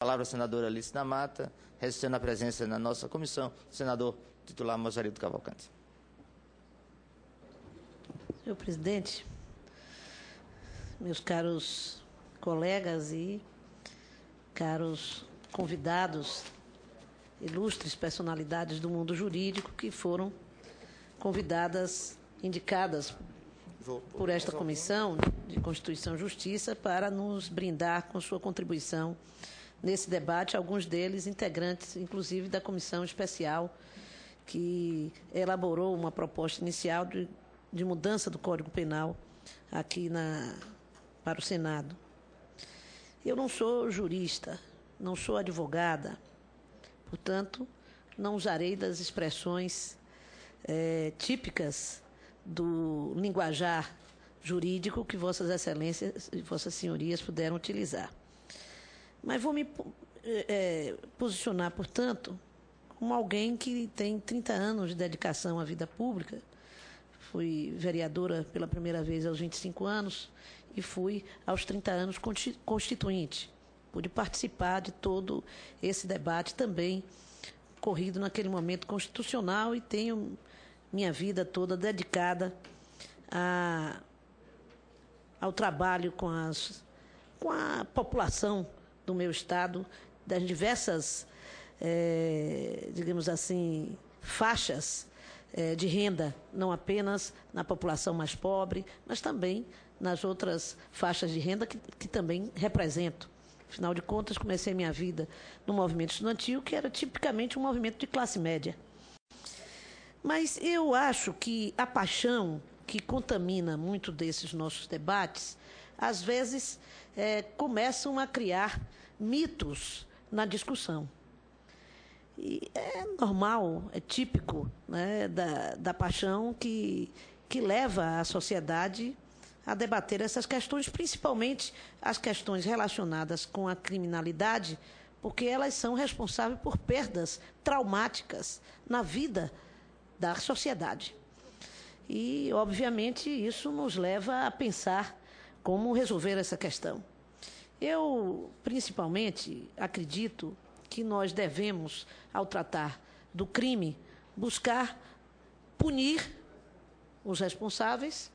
Palavra, senadora Alice da Mata, resistendo a presença na nossa comissão, senador titular Mozarito Cavalcante. Senhor presidente, meus caros colegas e caros convidados, ilustres personalidades do mundo jurídico que foram convidadas, indicadas por esta Comissão de Constituição e Justiça para nos brindar com sua contribuição nesse debate, alguns deles integrantes, inclusive, da Comissão Especial, que elaborou uma proposta inicial de mudança do Código Penal aqui para o Senado. Eu não sou jurista, não sou advogada, portanto, não usarei das expressões típicas do linguajar jurídico que Vossas Excelências e Vossas Senhorias puderam utilizar. Mas vou me posicionar, portanto, como alguém que tem 30 anos de dedicação à vida pública. Fui vereadora pela primeira vez aos 25 anos e fui aos 30 anos constituinte. Pude participar de todo esse debate também corrido naquele momento constitucional e tenho minha vida toda dedicada ao trabalho com a população do meu estado, das diversas, digamos assim, faixas de renda, não apenas na população mais pobre, mas também nas outras faixas de renda que também represento. Afinal de contas, comecei minha vida no movimento estudantil, que era tipicamente um movimento de classe média. Mas eu acho que a paixão que contamina muito desses nossos debates, às vezes começam a criar mitos na discussão. E é normal, é típico, né, da paixão que leva a sociedade a debater essas questões, principalmente as questões relacionadas com a criminalidade, porque elas são responsáveis por perdas traumáticas na vida da sociedade. E, obviamente, isso nos leva a pensar como resolver essa questão. Eu, principalmente, acredito que nós devemos, ao tratar do crime, buscar punir os responsáveis,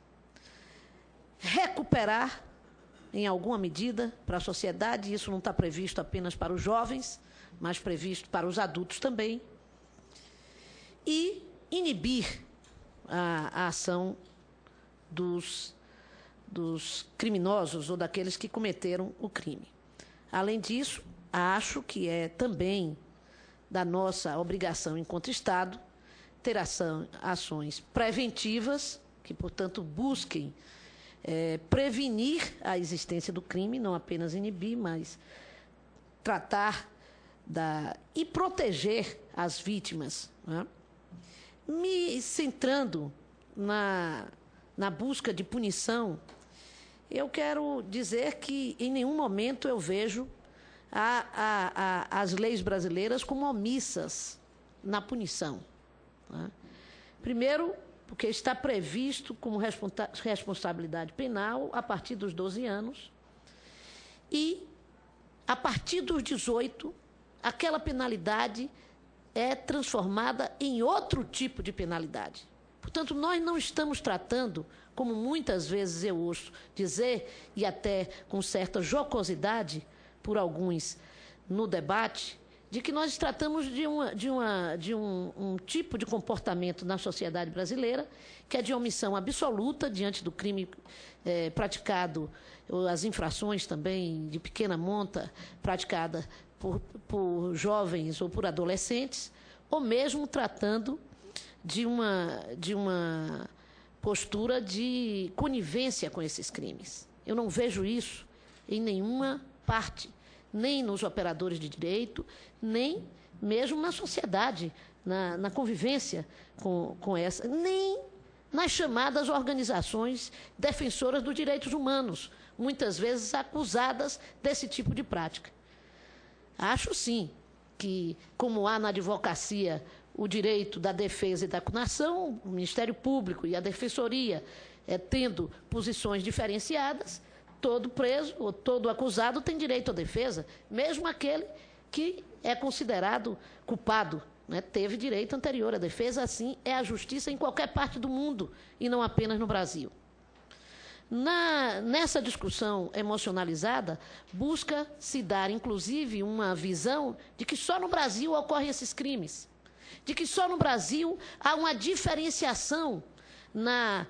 recuperar, em alguma medida, para a sociedade. Isso não está previsto apenas para os jovens, mas previsto para os adultos também, e inibir a ação dos criminosos ou daqueles que cometeram o crime. Além disso, acho que é também da nossa obrigação enquanto Estado ter ações preventivas que, portanto, busquem prevenir a existência do crime, não apenas inibir, mas tratar e proteger as vítimas, né? Me centrando na busca de punição, eu quero dizer que em nenhum momento eu vejo as leis brasileiras como omissas na punição, né? Primeiro, porque está previsto como responsabilidade penal a partir dos 12 anos e, a partir dos 18, aquela penalidade é transformada em outro tipo de penalidade. Portanto, nós não estamos tratando, como muitas vezes eu ouço dizer, e até com certa jocosidade por alguns no debate, de que nós tratamos de um tipo de comportamento na sociedade brasileira que é de omissão absoluta diante do crime praticado, as infrações também de pequena monta praticada por jovens ou por adolescentes, ou mesmo tratando de uma postura de conivência com esses crimes. Eu não vejo isso em nenhuma parte, nem nos operadores de direito, nem mesmo na sociedade, na convivência com essa, nem nas chamadas organizações defensoras dos direitos humanos, muitas vezes acusadas desse tipo de prática. Acho, sim, que, como há na advocacia o direito da defesa e da acusação, o Ministério Público e a Defensoria tendo posições diferenciadas, todo preso ou todo acusado tem direito à defesa, mesmo aquele que é considerado culpado, né, teve direito anterior à defesa. Assim é a justiça em qualquer parte do mundo e não apenas no Brasil. Nessa discussão emocionalizada, busca-se dar, inclusive, uma visão de que só no Brasil ocorrem esses crimes, de que só no Brasil há uma diferenciação na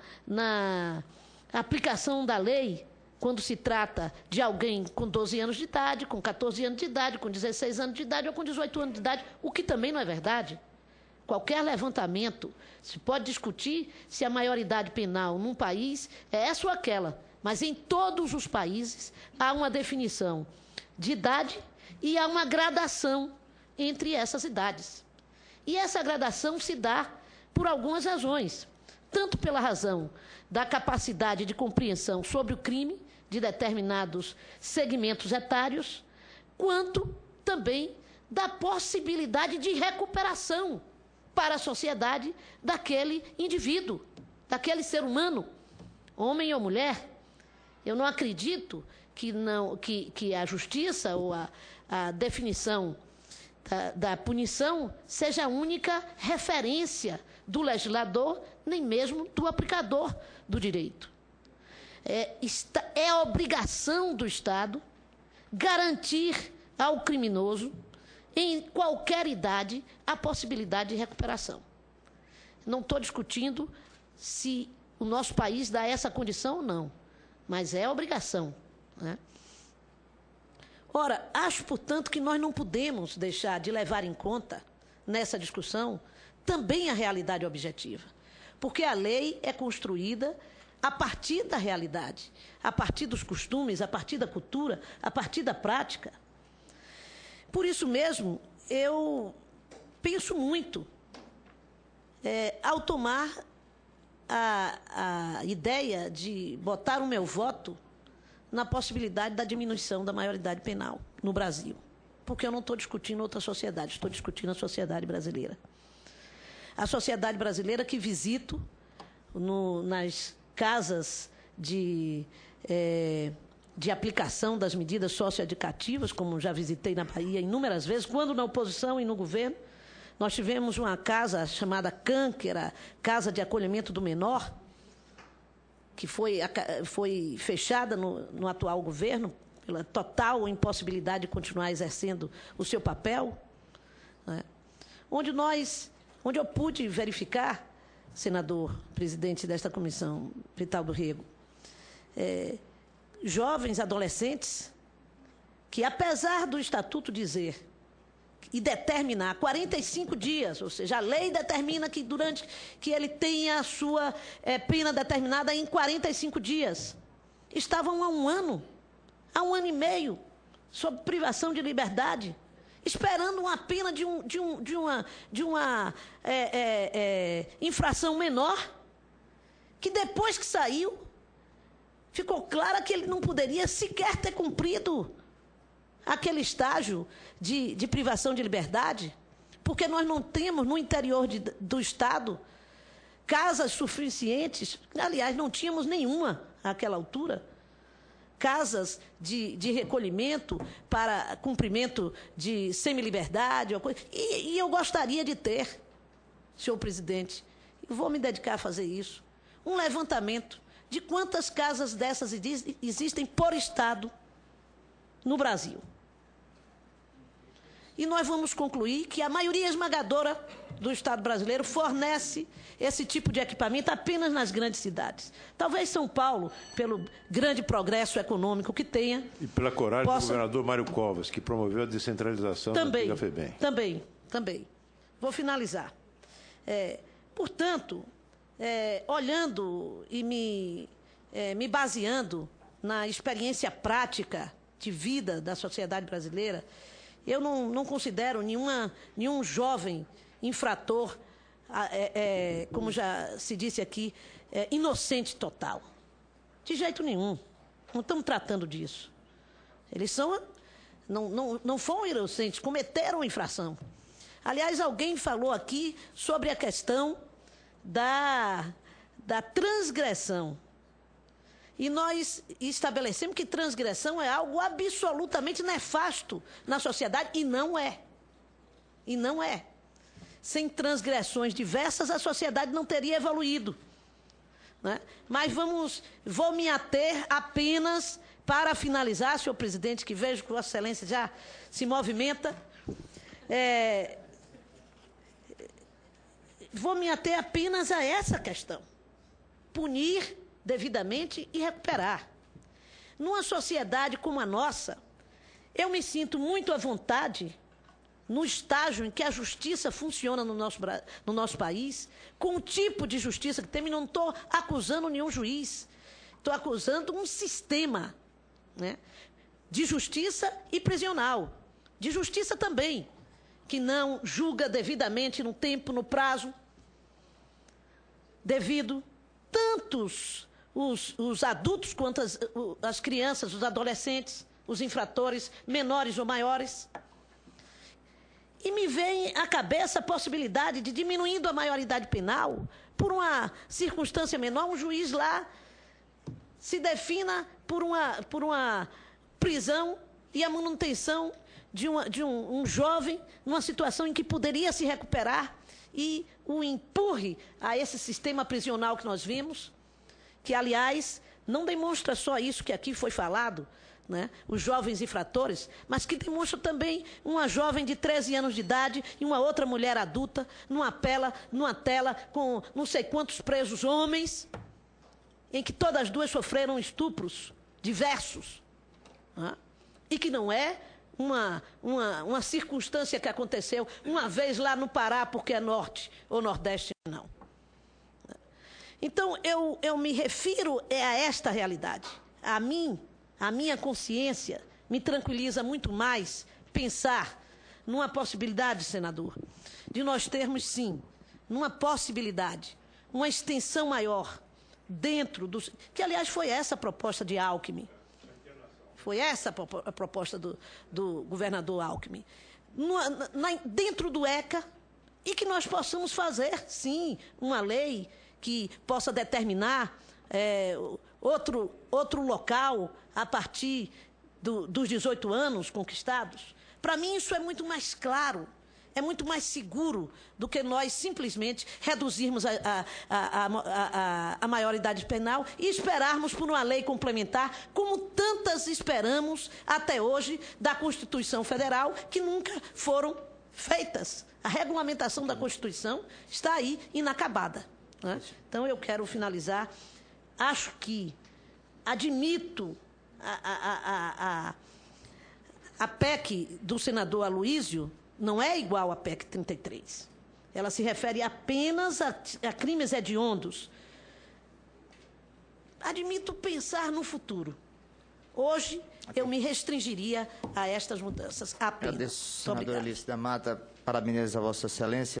aplicação da lei quando se trata de alguém com 12 anos de idade, com 14 anos de idade, com 16 anos de idade ou com 18 anos de idade, o que também não é verdade. Qualquer levantamento, se pode discutir se a maioridade penal num país é essa ou aquela, mas em todos os países há uma definição de idade e há uma gradação entre essas idades. E essa gradação se dá por algumas razões, tanto pela razão da capacidade de compreensão sobre o crime de determinados segmentos etários, quanto também da possibilidade de recuperação para a sociedade daquele indivíduo, daquele ser humano, homem ou mulher. Eu não acredito que a justiça ou a definição da punição seja a única referência do legislador, nem mesmo do aplicador do direito. É a obrigação do Estado garantir ao criminoso, em qualquer idade, a possibilidade de recuperação. Não estou discutindo se o nosso país dá essa condição ou não, mas é obrigação, né? Ora, acho, portanto, que nós não podemos deixar de levar em conta, nessa discussão, também a realidade objetiva, porque a lei é construída a partir da realidade, a partir dos costumes, a partir da cultura, a partir da prática. Por isso mesmo, eu penso muito, ao tomar a ideia de botar o meu voto na possibilidade da diminuição da maioridade penal no Brasil. Porque eu não estou discutindo outra sociedade, estou discutindo a sociedade brasileira. A sociedade brasileira que visito nas casas de aplicação das medidas socioeducativas, como já visitei na Bahia inúmeras vezes, quando na oposição e no governo. Nós tivemos uma casa chamada CAN, que era Casa de Acolhimento do Menor, que foi fechada no atual governo, pela total impossibilidade de continuar exercendo o seu papel, né? Onde eu pude verificar, senador, presidente desta comissão, Vital do Rego, jovens adolescentes que, apesar do estatuto dizer e determinar 45 dias, ou seja, a lei determina que ele tenha a sua pena determinada em 45 dias, estavam há um ano e meio, sob privação de liberdade, esperando uma pena de uma infração menor, que depois que saiu, ficou claro que ele não poderia sequer ter cumprido aquele estágio de privação de liberdade, porque nós não temos no interior do Estado casas suficientes, aliás, não tínhamos nenhuma àquela altura, casas de recolhimento para cumprimento de semi-liberdade, e eu gostaria de ter, senhor presidente, eu vou me dedicar a fazer isso, um levantamento de quantas casas dessas existem por Estado no Brasil. E nós vamos concluir que a maioria esmagadora do Estado brasileiro fornece esse tipo de equipamento apenas nas grandes cidades. Talvez São Paulo, pelo grande progresso econômico que tenha... E pela coragem do governador Mário Covas, que promoveu a descentralização da antiga FEBEM. Também. Vou finalizar. Portanto, olhando e me baseando na experiência prática de vida da sociedade brasileira, eu não considero nenhum jovem infrator, como já se disse aqui, inocente total. De jeito nenhum. Não estamos tratando disso. Eles não foram inocentes, cometeram infração. Aliás, alguém falou aqui sobre a questão da transgressão. E nós estabelecemos que transgressão é algo absolutamente nefasto na sociedade, e não é. E não é. Sem transgressões diversas, a sociedade não teria evoluído. Né? Mas vou me ater apenas para finalizar, senhor presidente, que vejo que Vossa Excelência já se movimenta. Vou me ater apenas a essa questão. Punir devidamente e recuperar. Numa sociedade como a nossa, eu me sinto muito à vontade no estágio em que a justiça funciona no nosso país, com o tipo de justiça que tem, e não estou acusando nenhum juiz, estou acusando um sistema, né, de justiça e prisional, de justiça também, que não julga devidamente no tempo, no prazo devido, tantos os adultos quanto as crianças, os adolescentes, os infratores, menores ou maiores. E me vem à cabeça a possibilidade de, diminuindo a maioridade penal, por uma circunstância menor, um juiz lá se defina por uma prisão e a manutenção de um jovem numa situação em que poderia se recuperar e o empurre a esse sistema prisional que nós vimos, que, aliás, não demonstra só isso que aqui foi falado, né, os jovens infratores, mas que demonstra também uma jovem de 13 anos de idade e uma outra mulher adulta numa tela com não sei quantos presos homens, em que todas as duas sofreram estupros diversos, né, e que não é uma circunstância que aconteceu uma vez lá no Pará, porque é norte ou nordeste, não. Então, eu me refiro a esta realidade. A minha consciência me tranquiliza muito mais pensar numa possibilidade, senador, de nós termos, sim, numa possibilidade, uma extensão maior dentro dos... Que, aliás, foi essa a proposta de Alckmin. Foi essa a proposta do governador Alckmin. Dentro do ECA, e que nós possamos fazer, sim, uma lei que possa determinar outro local a partir dos 18 anos conquistados. Para mim, isso é muito mais claro, é muito mais seguro do que nós simplesmente reduzirmos a maioridade penal e esperarmos por uma lei complementar, como tantas esperamos até hoje da Constituição Federal, que nunca foram feitas. A regulamentação da Constituição está aí inacabada. Né? Então, eu quero finalizar. Acho que admito a PEC do senador Aloísio não é igual à PEC 33. Ela se refere apenas a crimes hediondos. Admito pensar no futuro. Hoje, eu me restringiria a estas mudanças apenas. Agradeço, senadora Alice da Mata, parabenizo a Vossa Excelência.